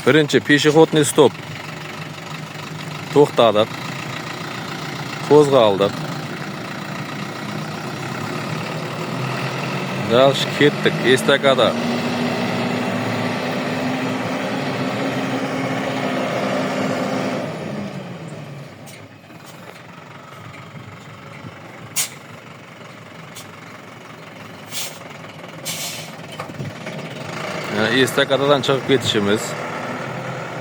Birinchi peshexodniy stop. To'xtadik. Qo'zg'aldik. Dalsh ketdik. Estakada. Estakadadan chiqib ketishimiz.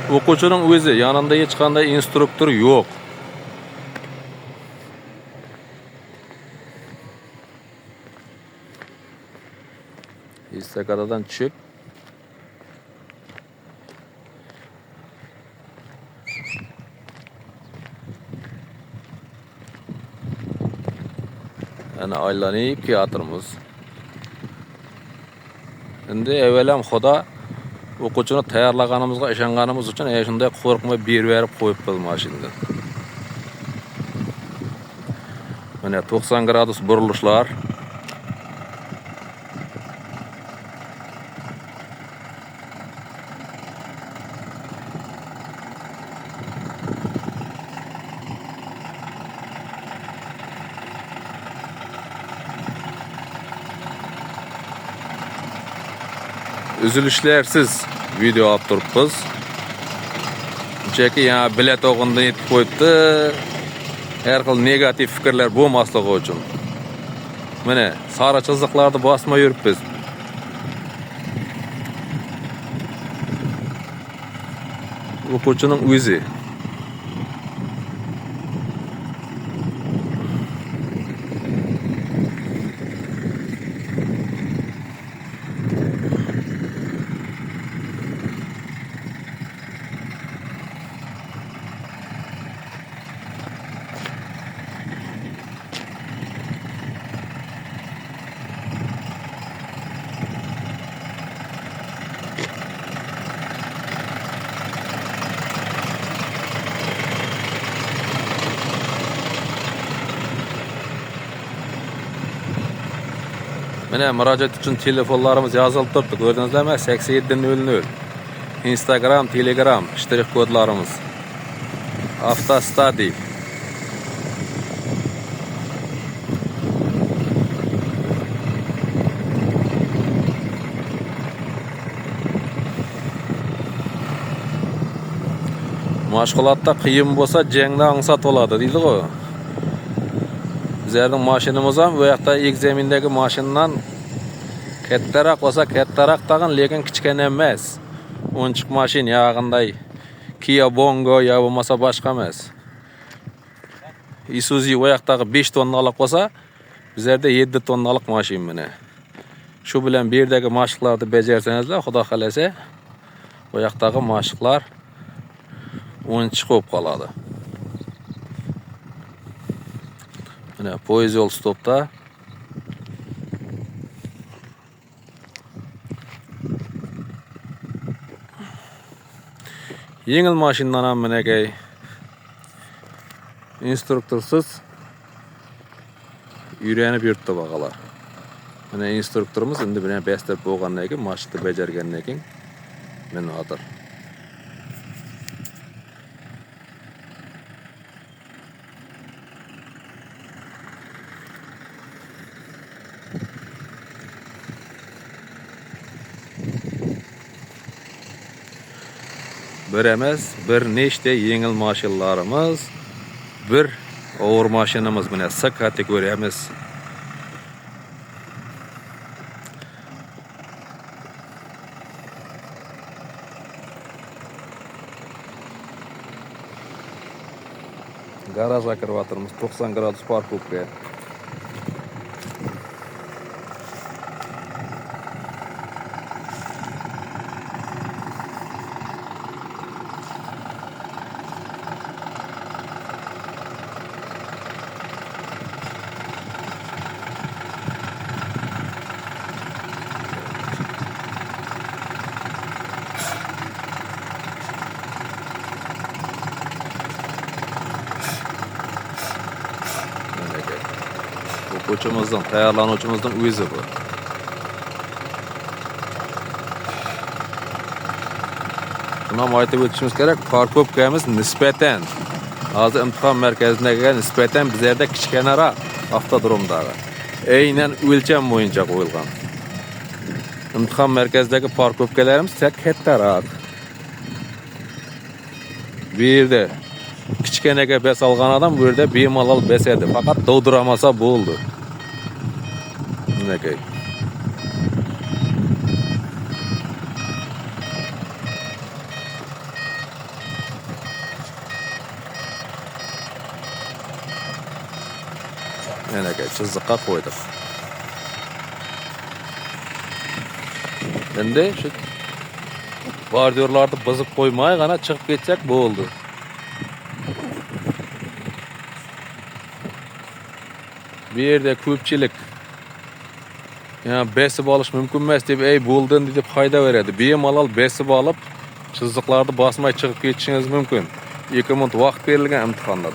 O'quvchining o'zi yonida hech qanday instruktor yo'q. Estakadadan tushib ana aylanib ketyapmiz. Endi evvelam Xudo o'quvchini tayyorlaganimizga ishonganimiz uchun shunday qo'rqmay berib qo'yibdi mashinadan. Mana 90 gradus burilishlar. Üzülüşlersiz video olib turibmiz. Chunki yana bilet o'g'indan yetib qo'yibdi. Har xil negativ fikrlar bo'lmasligi uchun. Mana sara chiziqlarni bosmay yuribmiz. O'quvchining o'zi Mana murojaat uchun telefonlarimiz yozilib turibdi. Ko'rdingizlarmi? 8700. Instagram, Telegram shtrix kodlarimiz. Avtostudy. Mashg'ulotda qiyin bo'lsa, jangda ansat bo'ladi, deydi-ku. Bizning mashinamiz ham bu yoqda egzamindagi mashinadan kattaroq bo'lsa, kattaroq tag'in, lekin kichkina emas. O'nchiq mashina yog'inday Kia Bongo yo bo'lmasa boshqa emas. Isuzu bu yoqdagi 5 tonnalik bo'lsa, bizlarda 7 tonnalik mashina mana. Shu bilan bu yerdagi mashqlarni bajarsangizlar, Xudo xolasa, bu yoqdagi mashqlar o'nchiq bo'lib qoladi. Mana poyez yo'l stopda. Yengil mashinadan ham menakay instruktorsiz yurganib yurtdi baqalar. Mana instruktorimiz endi bilan bastib bo'lgandan keyin, mashqni bajargandan keyin meni hozir bir emas, bir nechta yengil mashinalarimiz, bir og'ir mashinamiz, mana S kategoriyamiz. Garajga kiryapmiz, 90 gradus parkovka. O'quvchimizdan, tayyorlanuvchimizdan o'zi bu. Buni ham aytib o'tishimiz kerak. Parkovkamiz nisbatan hozir imtihon markaziga nisbatan bizlarda kichkinaroq avtodromdagi. Aynan o'lcham bo'yicha qo'yilgan. İmtihon markazidagi parkovkalarimiz kattaroq. Bu yerda kichkinaga bes olgan odam bu yerda bemalol besadi, faqat dovdiramasa bo'ldi. Bunaqay. Bunaqay chiziqqa qo'ydik. Endi shu bordyurlarni buzib qo'ymay g'ana chiqib ketsak bo'ldi. Bu yerda ko'pchilik besib olish mumkin emas deb bo'ldin deb qayda beradi. Bemalol besib olib chiziqlarni bosmay chiqib ketishingiz mumkin. 2 minut vaqt berilgan imtihondan.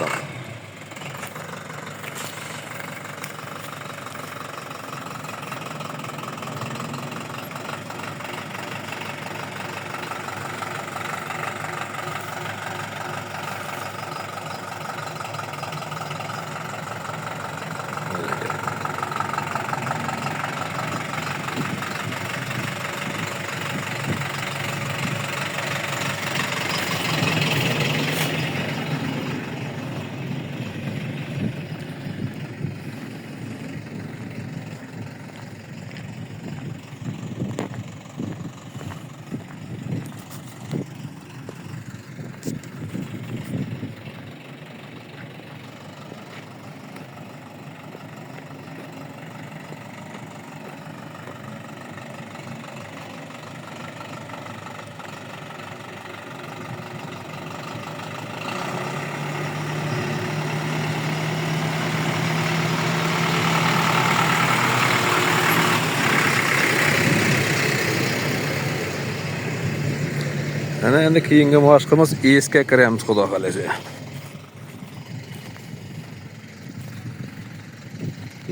Ana endi keyingi mashqimiz esga kiramiz xudo xolasa.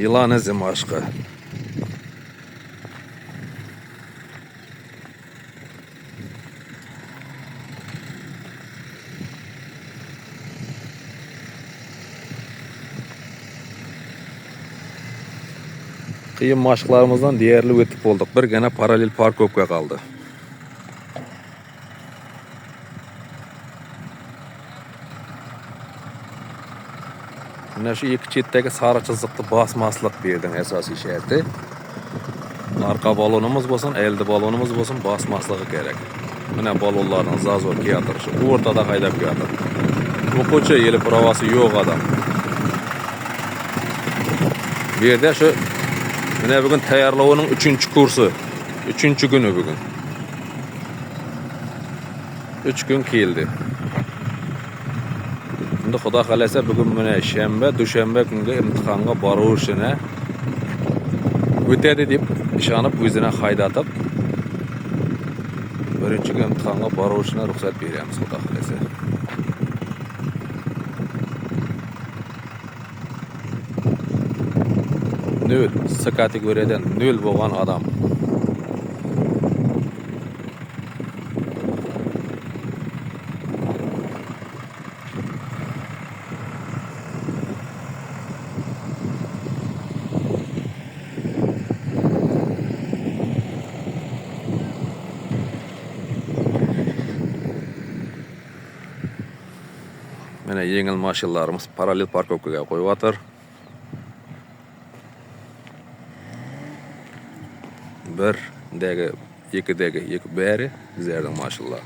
Yılan izi mashqi. Qiyin mashqlarimizdan deyarli o'tib bo'ldik. Birgina parallel parkovka qoldi. Mana shu ikki chetdagi sariq chiziqni bosmaslik berdim asosiy sharti. Arqa balonimiz bo'lsin, eldi balonimiz bo'lsin, bosmasligi kerak. Mana balonlarning zazor kiyatirishi o'rtada haydab kiyatır. O'quvchi yeli provasi yo'q odam. Bu yerda shu mana bugun tayyorlovning 3-kursi. 3-kuni bugun. 3 kun keldi. Endi xudo xolasa bugun mana shanba, dushanba kunga imtihonga borishini o'tadi deb ishonib o'zini haydatib birinchi kun imtihonga borishini ruxsat beramiz xudo xolasa. Nol, C kategoriyadan 0 bo'lgan odam. Mana yengil mashinalarimiz parallel parkovkaga qo'yib 1 dagi, 2 dagi, 2 bari bizlarning mashinalar.